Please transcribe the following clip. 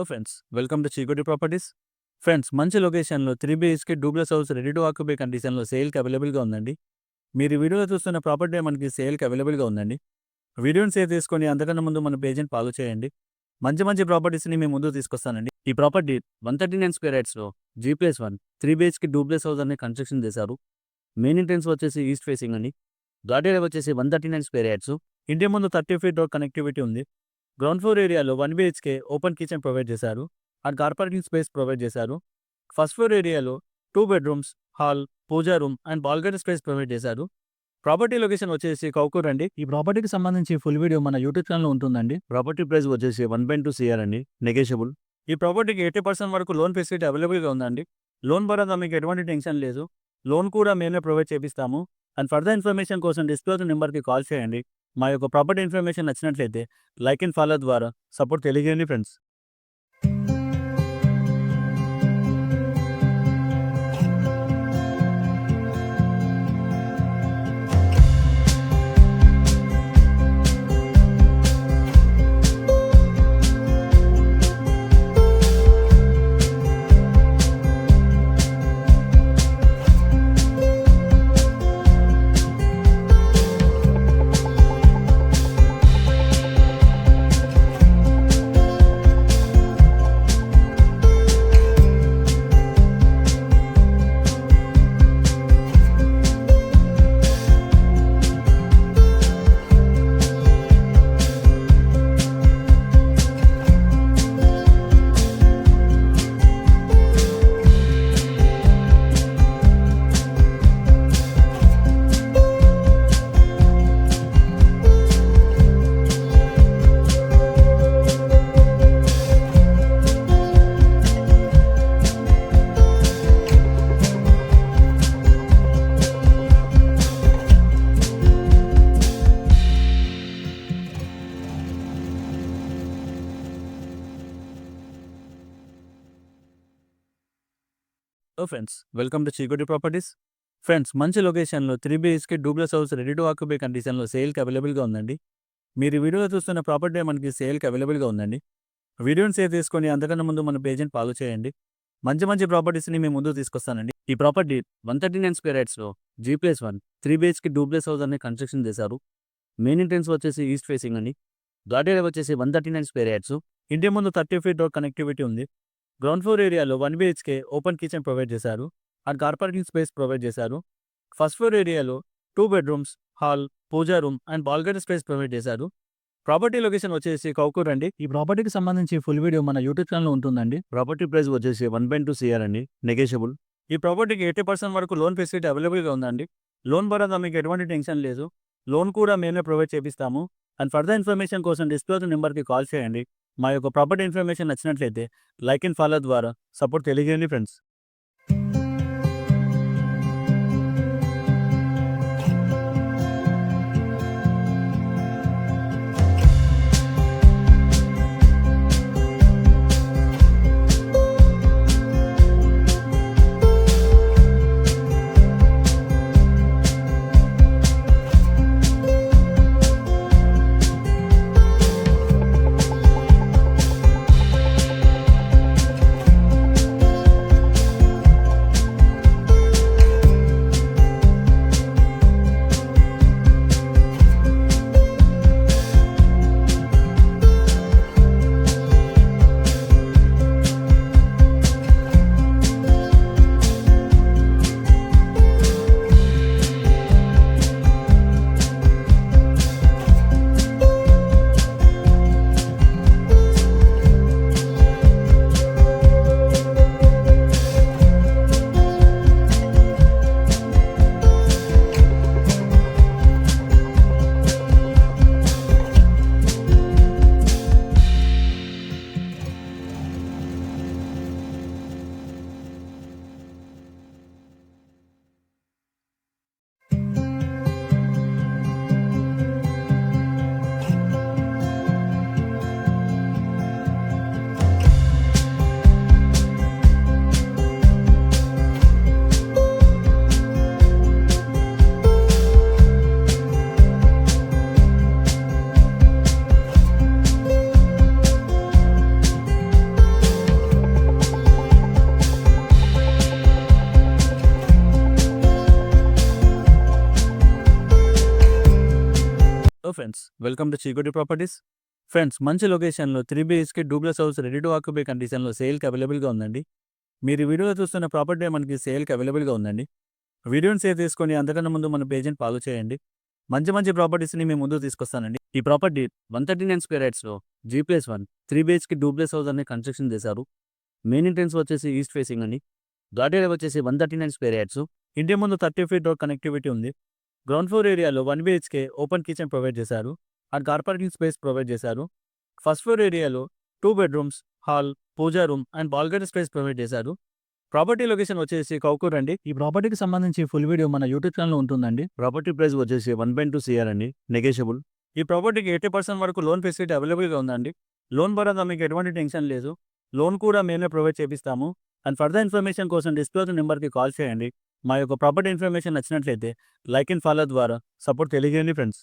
Friends, welcome to Chikoti properties. Friends, మంచి లొకేషన్లో 3 BHK duplex house ready to occupy కండిషన్లో సేల్కి అవైలబుల్గా ఉందండి. మీరు ఈ వీడియోలో చూస్తున్న ప్రాపర్టీ మనకి సేల్కి అవైలబుల్గా ఉందండి. వీడియోని సేవ్ చేసుకొని అంతకన్నా ముందు మన పేజ్ని ఫాలో చేయండి. మంచి ప్రాపర్టీస్ని మేము ముందు తీసుకొస్తానండి. ఈ ప్రాపర్టీ 139 స్క్వేర్ యార్డ్స్లో G+1 3 BHK డూప్లెక్స్ హౌస్ అనే కన్స్ట్రక్షన్ చేశారు. మెయిన్ ఎంట్రెన్స్ వచ్చేసి ఈస్ట్ ఫేసింగ్ అండి. గార్డ్ ఏరియా వచ్చేసి 139 స్క్వేర్ యార్డ్స్. ఇంటి ముందు 30 feet రోడ్ కనెక్టివిటీ ఉంది. గ్రౌండ్ ఫ్లోర్ ఏరియాలో 1 BHK ఓపెన్ కిచెన్ ప్రొవైడ్ చేశారు and car parking space provide చేశారు. ఫస్ట్ ఫ్లోర్ ఏరియాలో 2 bedrooms, hall, puja room and balcony space provide చేశారు. ప్రాపర్టీ లొకేషన్ వచ్చేసి కౌకూర్ అండి. ఈ ప్రాపర్టీకి సంబంధించి ఫుల్ వీడియో మన యూట్యూబ్ ఛానల్లో ఉంటుందండి. ప్రాపర్టీ ప్రైస్ వచ్చేసి 1.2 CR అండి, నెగోషియబుల్. ఈ ప్రాపర్టీకి 80% వరకు లోన్ ఫెసిలిటీ అవైలబుల్గా ఉందండి. లోన్ పరంగా మీకు ఎటువంటి టెన్షన్ లేదు. లోన్ కూడా మేమే ప్రొవైడ్ చేపిస్తాము. అండ్ ఫర్దర్ ఇన్ఫర్మేషన్ కోసం డిస్ప్లే నెంబర్కి కాల్ చేయండి. మా యొక్క ప్రాపర్టీ ఇన్ఫర్మేషన్ నచ్చినట్లయితే లైక్ అండ్ ఫాలో ద్వారా సపోర్ట్ తెలియజేయండి friends. Friends, welcome to Chikoti properties. Friends, మంచి లొకేషన్లో 3 BHK duplex house ready to occupy కండిషన్లో సేల్కి అవైలబుల్గా ఉందండి. మీరు ఈ వీడియోలో చూస్తున్న ప్రాపర్టీ మనకి సేల్కి అవైలబుల్గా ఉందండి. వీడియోని సేవ్ చేసుకొని అంతకన్నా ముందు మన పేజ్ని ఫాలో చేయండి. మంచి ప్రాపర్టీస్ని మేము ముందు తీసుకొస్తానండి. ఈ ప్రాపర్టీ 139 స్క్వేర్ యార్డ్స్లో G+1 3 BHK డూప్లెక్స్ హౌస్ అనే కన్స్ట్రక్షన్ చేశారు. మెయిన్ ఎంట్రెన్స్ వచ్చేసి ఈస్ట్ ఫేసింగ్ అండి. గార్డ్ ఏరియా వచ్చేసి 139 స్క్వేర్ యార్డ్స్. ఇంటి ముందు 30 feet రోడ్ కనెక్టివిటీ ఉంది. గ్రౌండ్ ఫ్లోర్ ఏరియాలో 1 BHK ఓపెన్ కిచెన్ ప్రొవైడ్ చేశారు and car parking space provide చేశారు. ఫస్ట్ ఫ్లోర్ ఏరియాలో 2 bedrooms, hall, puja room and balcony space provide చేశారు. ప్రాపర్టీ లొకేషన్ వచ్చేసి కౌకూర్ అండి. ఈ ప్రాపర్టీకి సంబంధించి ఫుల్ వీడియో మన యూట్యూబ్ ఛానల్లో ఉంటుందండి. ప్రాపర్టీ ప్రైస్ వచ్చేసి 1.2 CR అండి, నెగోషియబుల్. ఈ ప్రాపర్టీకి 80% వరకు లోన్ ఫెసిలిటీ అవైలబుల్గా ఉందండి. లోన్ పరంగా మీకు ఎటువంటి టెన్షన్ లేదు. లోన్ కూడా మేమే ప్రొవైడ్ చేపిస్తాము. అండ్ ఫర్దర్ ఇన్ఫర్మేషన్ కోసం డిస్ప్లే నెంబర్కి కాల్ చేయండి. మా యొక్క ప్రాపర్టీ ఇన్ఫర్మేషన్ నచ్చినట్లయితే లైక్ అండ్ ఫాలో ద్వారా సపోర్ట్ తెలియజేయండి friends. Friends, welcome to Chikoti properties. Friends, మంచి లొకేషన్లో 3 BHK duplex house ready to occupy కండిషన్లో సేల్కి అవైలబుల్గా ఉందండి. మీరు ఈ వీడియోలో చూస్తున్న ప్రాపర్టీ మనకి సేల్కి అవైలబుల్గా ఉందండి. వీడియోని సేవ్ చేసుకొని అంతకన్నా ముందు మన పేజ్ని ఫాలో చేయండి. మంచి మంచి ప్రాపర్టీస్ని మేము ముందుకు తీసుకొస్తానండి. ఈ ప్రాపర్టీ 139 స్క్వేర్ యార్డ్స్లో G+1 3 BHK డూప్లెక్స్ హౌస్ అనే కన్స్ట్రక్షన్ చేశారు. మెయిన్ ఎంట్రెన్స్ వచ్చేసి ఈస్ట్ ఫేసింగ్ అండి. గార్డ్ ఏరియా వచ్చేసి 139 స్క్వేర్ యార్డ్స్. ఇంటి ముందు 30 ఫీట్ రోడ్ కనెక్టివిటీ ఉంది. గ్రౌండ్ ఫ్లోర్ ఏరియాలో 1 BHK ఓపెన్ కిచెన్ ప్రొవైడ్ చేశారు and car parking space provide చేశారు. ఫస్ట్ ఫ్లోర్ ఏరియాలో 2 bedrooms, hall, puja room and balcony space provide చేశారు. ప్రాపర్టీ లొకేషన్ వచ్చేసి కౌకూర్ అండి. ఈ ప్రాపర్టీకి సంబంధించి ఫుల్ వీడియో మన యూట్యూబ్ ఛానల్లో ఉంటుందండి. ప్రాపర్టీ ప్రైస్ వచ్చేసి 1.2 CR అండి, నెగోషియబుల్. ఈ ప్రాపర్టీకి 80% వరకు లోన్ ఫెసిలిటీ అవైలబుల్గా ఉందండి. లోన్ పరంగా మీకు ఎటువంటి టెన్షన్ లేదు. లోన్ కూడా మేమే ప్రొవైడ్ చేపిస్తాము. అండ్ ఫర్దర్ ఇన్ఫర్మేషన్ కోసం డిస్క్లోజ్ నెంబర్కి కాల్ చేయండి. మా యొక్క ప్రాపర్టీ ఇన్ఫర్మేషన్ నచ్చినట్లయితే లైక్ అండ్ ఫాలో ద్వారా సపోర్ట్ తెలియజేయండి ఫ్రెండ్స్.